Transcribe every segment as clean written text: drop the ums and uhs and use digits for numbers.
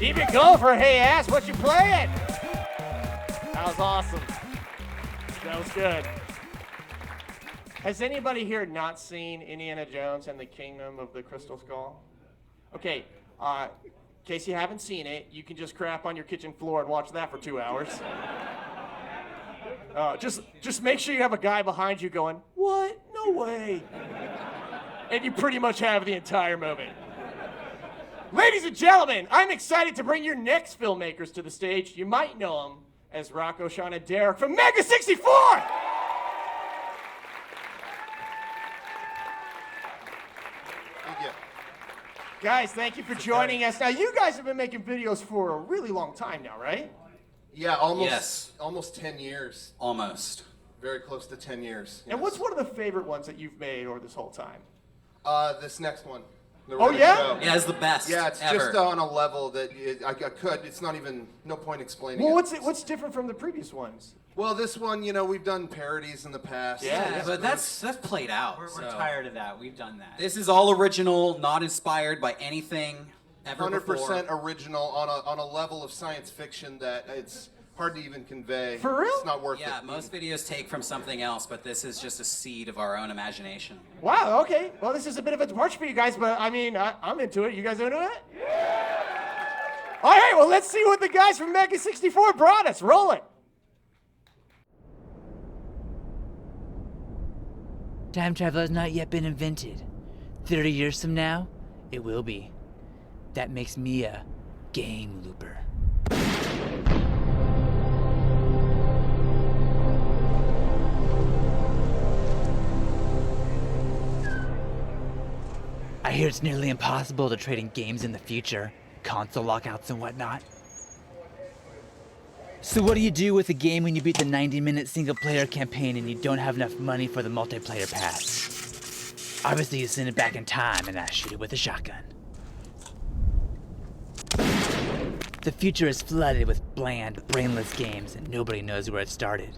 Keep it going for Hey Ass. What you playing? That was awesome. That was good. Has anybody here not seen Indiana Jones and the Kingdom of the Crystal Skull? Okay, in case you haven't seen it, you can just crap on your kitchen floor and watch that for 2 hours. Just make sure you have a guy behind you going, "What? No way." And you pretty much have the entire movie. Ladies and gentlemen, I'm excited to bring your next filmmakers to the stage. You might know them as Rocco, Sean, and Derek from Mega 64! Guys, thank you for joining us. Now, you guys have been making videos for a really long time now, right? Yeah, almost 10 years. Almost. Very close to 10 years. And what's one of the favorite ones that you've made over this whole time? This next one. Oh, yeah? Yeah, it's the best. Yeah, it's ever. just on a level that it's not even, no point explaining Well, it. what's different from the previous ones? Well, this one, we've done parodies in the past. Yeah, but that's played out. We're tired of that. We've done that. This is all original, not inspired by anything ever 100% before. original on a level of science fiction that it's hard to even convey. For real? It's not worth it. Yeah, most videos take from something else, but this is just a seed of our own imagination. Wow, okay. Well, this is a bit of a departure for you guys, but I mean, I'm into it. You guys into it? Yeah! All right, well, let's see what the guys from Mega 64 brought us. Roll it. Time travel has not yet been invented. 30 years from now, it will be. That makes me a game looper. I hear it's nearly impossible to trade in games in the future, console lockouts and whatnot. So what do you do with a game when you beat the 90-minute single-player campaign and you don't have enough money for the multiplayer pass? Obviously you send it back in time and I shoot it with a shotgun. The future is flooded with bland, brainless games and nobody knows where it started.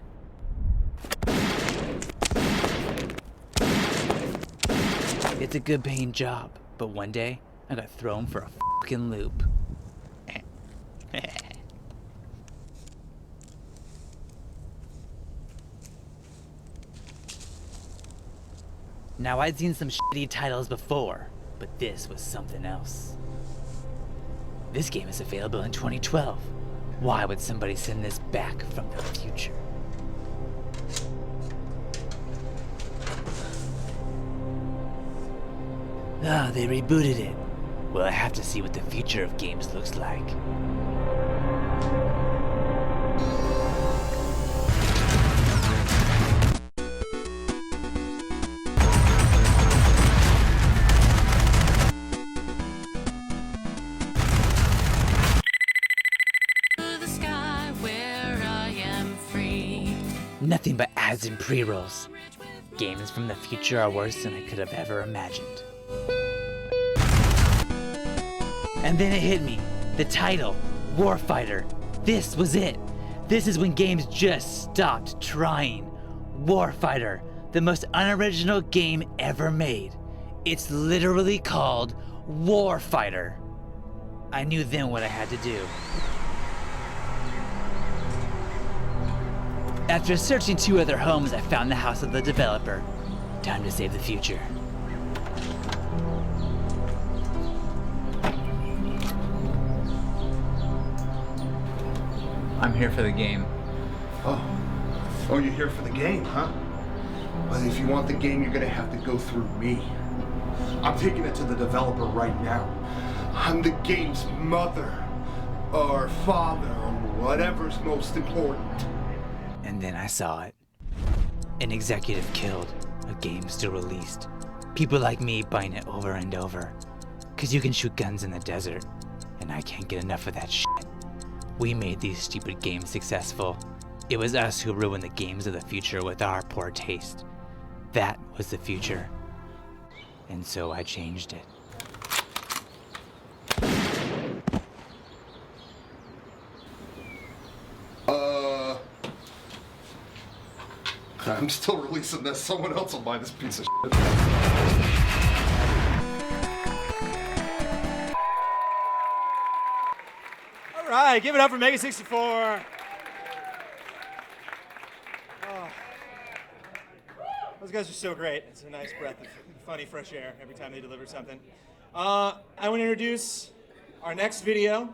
It's a good paying job, but one day I got thrown for a fucking loop. Now, I'd seen some shitty titles before, but this was something else. This game is available in 2012. Why would somebody send this back from the future? Ah, they rebooted it. Well, I have to see what the future of games looks like. Nothing but ads and pre-rolls. Games from the future are worse than I could have ever imagined. And then it hit me. The title, Warfighter. This was it. This is when games just stopped trying. Warfighter, the most unoriginal game ever made. It's literally called Warfighter. I knew then what I had to do. After searching 2 other homes, I found the house of the developer. Time to save the future. I'm here for the game. Oh, you're here for the game, huh? Well, if you want the game, you're gonna have to go through me. I'm taking it to the developer right now. I'm the game's mother, or father, or whatever's most important. And then I saw it. An executive killed, a game still released. People like me buying it over and over. Cause you can shoot guns in the desert, and I can't get enough of that shit. We made these stupid games successful. It was us who ruined the games of the future with our poor taste. That was the future. And so I changed it. I'm still releasing this. Someone else will buy this piece of shit. right, give it up for Mega 64. Those guys are so great. It's a nice breath of funny, fresh air every time they deliver something. I want to introduce our next video.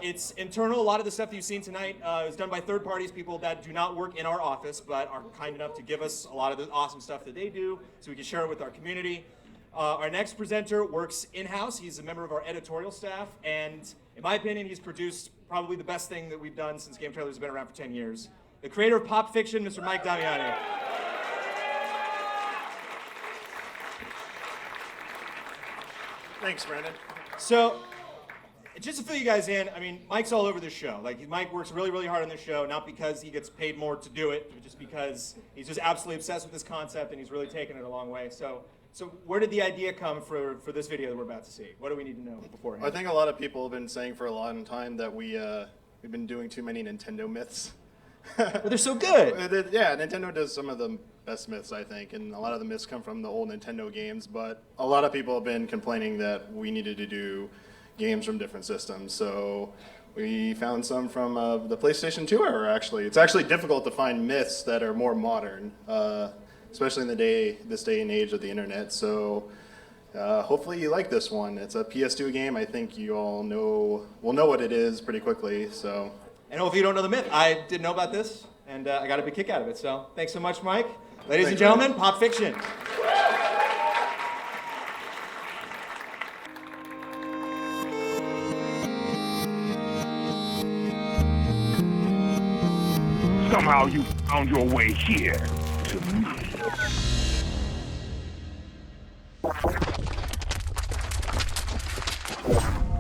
It's internal. A lot of the stuff that you've seen tonight is done by third parties, people that do not work in our office, but are kind enough to give us a lot of the awesome stuff that they do so we can share it with our community. Our next presenter works in-house. He's a member of our editorial staff, and in my opinion, he's produced probably the best thing that we've done since GameTrailers has been around for 10 years. The creator of Pop Fiction, Mr. Mike Damiani. Thanks, Brandon. So, just to fill you guys in, I mean, Mike's all over this show. Like, Mike works really, really hard on this show, not because he gets paid more to do it, but just because he's just absolutely obsessed with this concept and he's really taken it a long way. So where did the idea come for this video that we're about to see? What do we need to know beforehand? I think a lot of people have been saying for a long time that we've been doing too many Nintendo myths. But they're so good. Yeah, Nintendo does some of the best myths, I think, and a lot of the myths come from the old Nintendo games, but a lot of people have been complaining that we needed to do games from different systems, so we found some from the PlayStation 2 era, actually. It's actually difficult to find myths that are more modern, especially in this day and age of the internet, so hopefully you like this one. It's a PS2 game. I think you all will know what it is pretty quickly, so. And hopefully you don't know the myth. I didn't know about this, and I got a big kick out of it, so thanks so much, Mike. Ladies and gentlemen, Pop Fiction. Somehow you found your way here to me.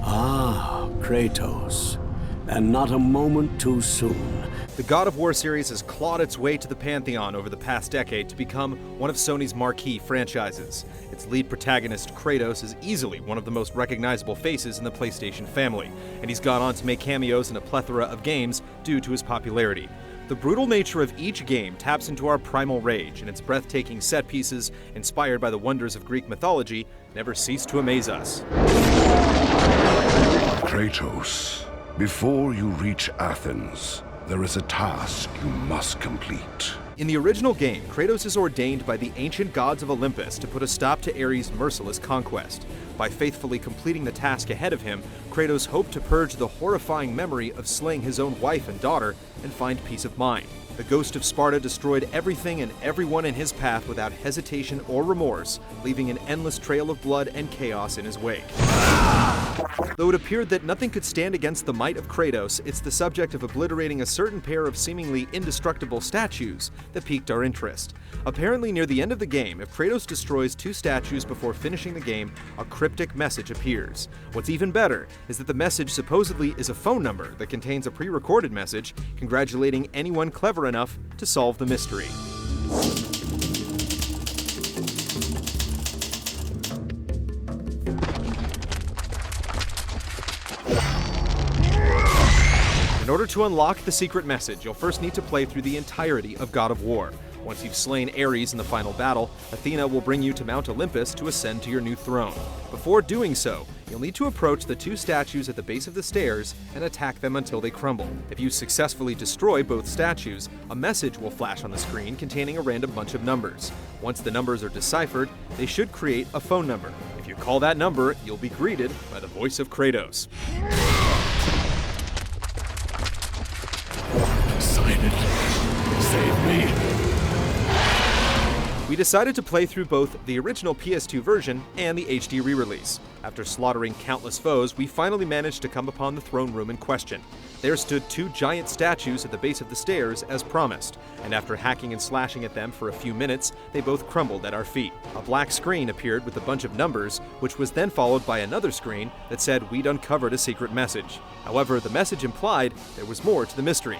Ah, Kratos. And not a moment too soon. The God of War series has clawed its way to the pantheon over the past decade to become one of Sony's marquee franchises. Its lead protagonist, Kratos, is easily one of the most recognizable faces in the PlayStation family, and he's gone on to make cameos in a plethora of games due to his popularity. The brutal nature of each game taps into our primal rage, and its breathtaking set pieces, inspired by the wonders of Greek mythology, never cease to amaze us. Kratos, before you reach Athens, there is a task you must complete. In the original game, Kratos is ordained by the ancient gods of Olympus to put a stop to Ares' merciless conquest. By faithfully completing the task ahead of him, Kratos hoped to purge the horrifying memory of slaying his own wife and daughter and find peace of mind. The ghost of Sparta destroyed everything and everyone in his path without hesitation or remorse, leaving an endless trail of blood and chaos in his wake. Though it appeared that nothing could stand against the might of Kratos, it's the subject of obliterating a certain pair of seemingly indestructible statues that piqued our interest. Apparently near the end of the game, if Kratos destroys 2 statues before finishing the game, a cryptic message appears. What's even better is that the message supposedly is a phone number that contains a pre-recorded message congratulating anyone clever enough to solve the mystery. In order to unlock the secret message, you'll first need to play through the entirety of God of War. Once you've slain Ares in the final battle, Athena will bring you to Mount Olympus to ascend to your new throne. Before doing so, you'll need to approach the 2 statues at the base of the stairs and attack them until they crumble. If you successfully destroy both statues, a message will flash on the screen containing a random bunch of numbers. Once the numbers are deciphered, they should create a phone number. If you call that number, you'll be greeted by the voice of Kratos. Sign it. Save me. We decided to play through both the original PS2 version and the HD re-release. After slaughtering countless foes, we finally managed to come upon the throne room in question. There stood 2 giant statues at the base of the stairs as promised, and after hacking and slashing at them for a few minutes, they both crumbled at our feet. A black screen appeared with a bunch of numbers, which was then followed by another screen that said we'd uncovered a secret message. However, the message implied there was more to the mystery.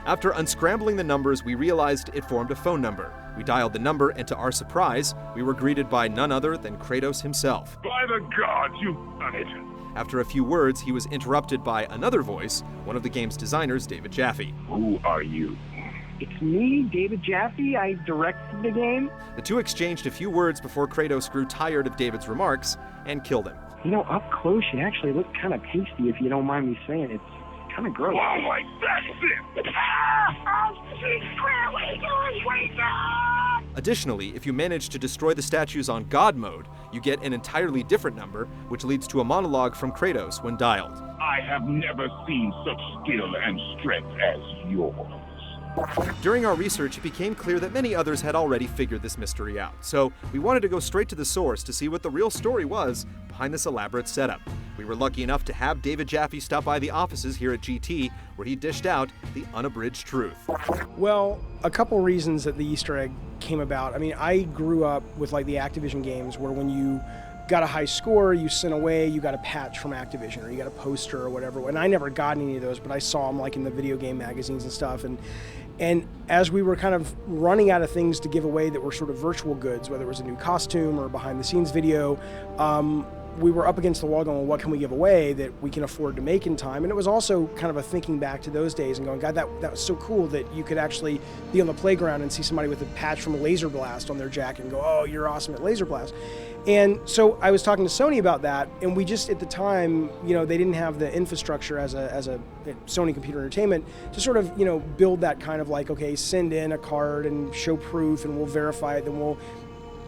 After unscrambling the numbers, we realized it formed a phone number. We dialed the number, and to our surprise, we were greeted by none other than Kratos himself. By the gods, you've done it. After a few words, he was interrupted by another voice, one of the game's designers, David Jaffe. Who are you? It's me, David Jaffe. I directed the game. The two exchanged a few words before Kratos grew tired of David's remarks and killed him. up close, you actually look kind of pasty, if you don't mind me saying. It's kind of gross. Oh, like that's it! Additionally, if you manage to destroy the statues on God mode, you get an entirely different number, which leads to a monologue from Kratos when dialed. I have never seen such skill and strength as yours. During our research, it became clear that many others had already figured this mystery out, so we wanted to go straight to the source to see what the real story was behind this elaborate setup. We were lucky enough to have David Jaffe stop by the offices here at GT, where he dished out the unabridged truth. Well, a couple reasons that the Easter egg came about. I mean, I grew up with like the Activision games where when you got a high score, you sent away, you got a patch from Activision or you got a poster or whatever. And I never got any of those, but I saw them like in the video game magazines and stuff. And as we were kind of running out of things to give away that were sort of virtual goods, whether it was a new costume or behind the scenes video, we were up against the wall going, well, what can we give away that we can afford to make in time? And it was also kind of a thinking back to those days and going, God, that was so cool that you could actually be on the playground and see somebody with a patch from Laser Blast on their jacket and go, oh, you're awesome at Laser Blast. And so I was talking to Sony about that, and we just, at the time, they didn't have the infrastructure as a Sony Computer Entertainment to sort of, build that kind of like, okay, send in a card and show proof and we'll verify it, then we'll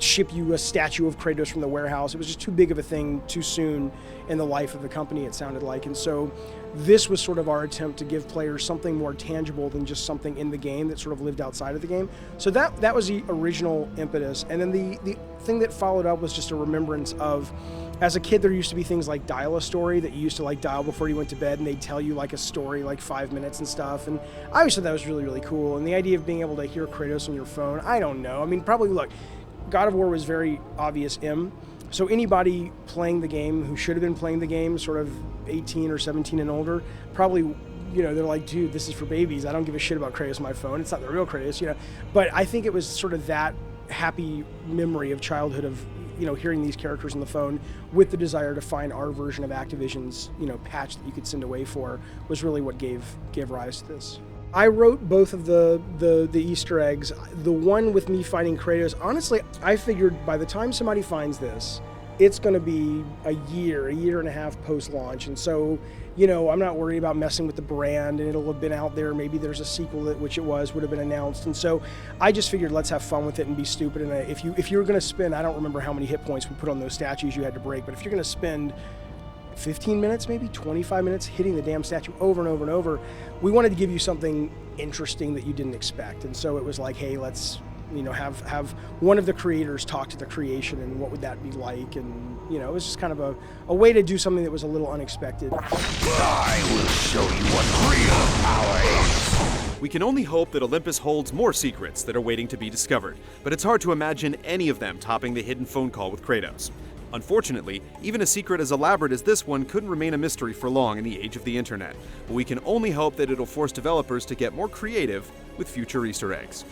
ship you a statue of Kratos from the warehouse. It was just too big of a thing too soon in the life of the company, it sounded like. And so this was sort of our attempt to give players something more tangible than just something in the game that sort of lived outside of the game. So that was the original impetus. And then the thing that followed up was just a remembrance of, as a kid, there used to be things like Dial a Story that you used to like dial before you went to bed, and they'd tell you like a story, like 5 minutes and stuff. And I always thought that was really, really cool. And the idea of being able to hear Kratos on your phone, I don't know. I mean, probably, look, God of War was very obvious so anybody playing the game who should have been playing the game, sort of 18 or 17 and older, probably, they're like, dude, this is for babies. I don't give a shit about Kratos on my phone. It's not the real Kratos, But I think it was sort of that happy memory of childhood of, hearing these characters on the phone with the desire to find our version of Activision's, patch that you could send away for was really what gave rise to this. I wrote both of the Easter eggs. The one with me finding Kratos, honestly, I figured by the time somebody finds this, it's going to be a year and a half post-launch. And so, I'm not worried about messing with the brand, and it'll have been out there. Maybe there's a sequel, which it would have been announced. And so I just figured let's have fun with it and be stupid. And if you were going to spend, I don't remember how many hit points we put on those statues you had to break, but if you're going to spend 15 minutes, maybe 25 minutes hitting the damn statue over and over and over, we wanted to give you something interesting that you didn't expect. And so it was like, hey, let's have one of the creators talk to the creation, and what would that be like? And it was just kind of a way to do something that was a little unexpected. I will show you what real power is. We can only hope that Olympus holds more secrets that are waiting to be discovered, but it's hard to imagine any of them topping the hidden phone call with Kratos. Unfortunately, even a secret as elaborate as this one couldn't remain a mystery for long in the age of the internet, but we can only hope that it'll force developers to get more creative with future Easter eggs.